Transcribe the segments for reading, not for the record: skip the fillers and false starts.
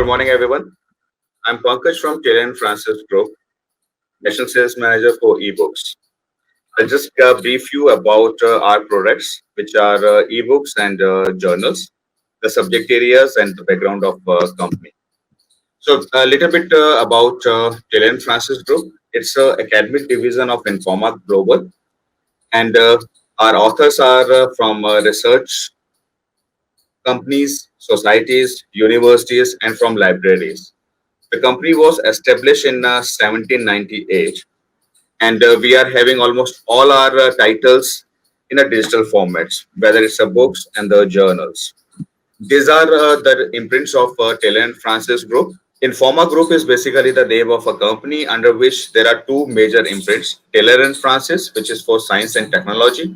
Good morning, everyone. I'm Pankaj from Taylor and Francis Group, National Sales Manager for eBooks. I'll just brief you about our products, which are ebooks and journals, the subject areas, and the background of company. So, a little bit about Taylor and Francis Group. It's an academic division of Informa Global, and our authors are from research companies, societies, universities, and from libraries. The company was established in 1798, and we are having almost all our titles in a digital formats, whether it's the books and the journals. These are the imprints of Taylor and Francis Group. Informa Group is basically the name of a company under which there are two major imprints: Taylor and Francis, which is for science and technology,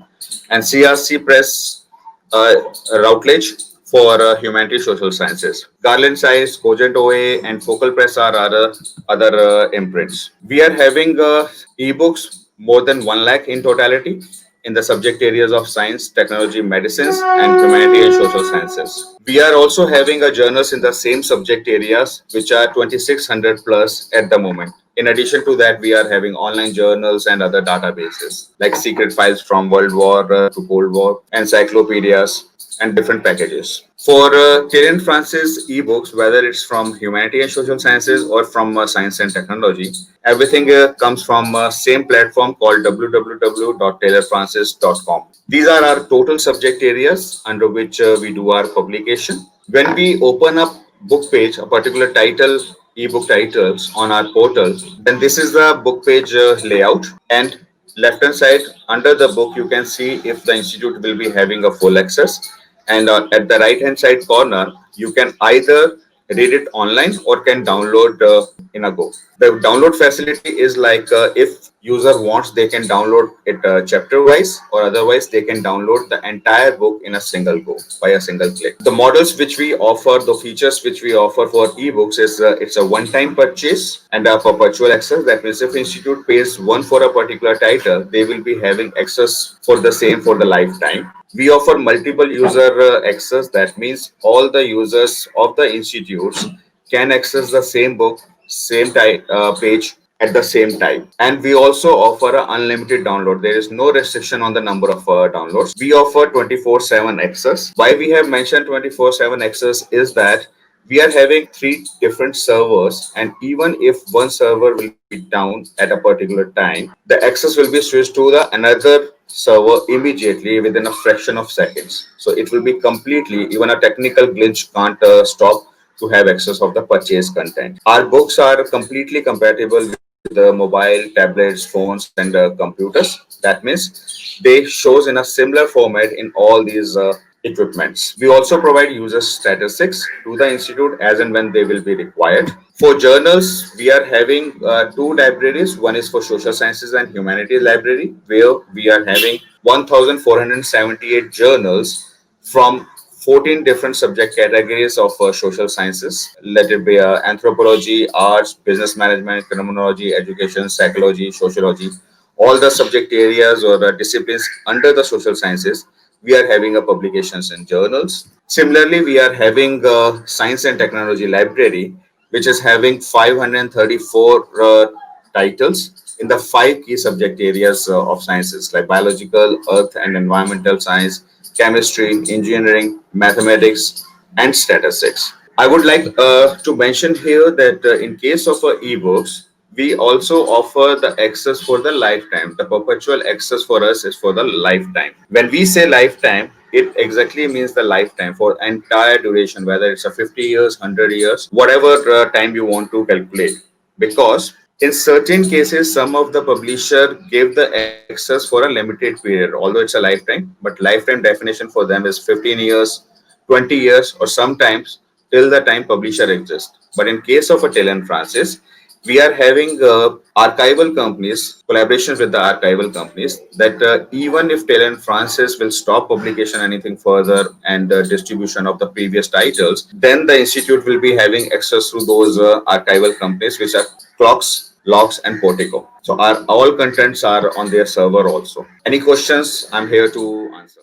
and CRC Press uh, Routledge for humanities social sciences. Garland Science, Cogent OA, and Focal Press are other imprints. We are having ebooks more than 1 lakh in totality in the subject areas of science, technology, medicines, and humanity and social sciences. We are also having a journals in the same subject areas, which are 2600 plus at the moment. In addition to that, we are having online journals and other databases like secret files from World War to Cold War, encyclopedias, and different packages. For Kieran Francis ebooks, whether it's from humanity and social sciences or from science and technology, everything comes from same platform called www.taylorfrancis.com. These are our total subject areas under which we do our publication. When we open up book page, a particular title, ebook titles on our portal, then this is the book page layout, and left hand side under the book you can see if the institute will be having a full access, and at the right hand side corner you can either read it online or can download in a go. The download facility is like if user wants, they can download it chapter wise, or otherwise they can download the entire book in a single go by a single click. The models which we offer, the features which we offer for ebooks is it's a one time purchase and a perpetual access. That means if institute pays one for a particular title, they will be having access for the same for the lifetime. We offer multiple user access. That means all the users of the institutes can access the same book, same page at the same time. And we also offer a unlimited download. There is no restriction on the number of downloads. We offer 24/7 access. Why we have mentioned 24/7 access is that we are having three different servers, and even if one server will be down at a particular time, the access will be switched to the another server immediately within a fraction of seconds. So it will be completely, even a technical glitch can't stop to have access of the purchase content. Our books are completely compatible with the mobile, tablets, phones, and computers. That means they shows in a similar format in all these equipments. We also provide user statistics to the institute as and when they will be required. For journals, we are having two libraries. One is for social sciences and humanities library, where we are having 1,478 journals from 14 different subject categories of social sciences. Let it be anthropology, arts, business management, criminology, education, psychology, sociology, all the subject areas or disciplines under the social sciences. We are having a publications in journals. Similarly, we are having a science and technology library, which is having 534 titles in the five key subject areas of sciences like biological, earth and environmental science, chemistry, engineering, mathematics, and statistics. I would like to mention here that in case of ebooks, we also offer the access for the lifetime. The perpetual access for us is for the lifetime. When we say lifetime, it exactly means the lifetime for entire duration, whether it's a 50 years, 100 years, whatever time you want to calculate. Because in certain cases, some of the publisher give the access for a limited period, although it's a lifetime, but lifetime definition for them is 15 years, 20 years, or sometimes till the time publisher exists. But in case of a Taylor and Francis, we are having archival companies, collaborations with the archival companies, that even if Taylor and Francis will stop publication anything further and distribution of the previous titles, then the institute will be having access to those archival companies, which are Clocks, Logs, and Portico. So our all contents are on their server also. Any questions? I'm here to answer.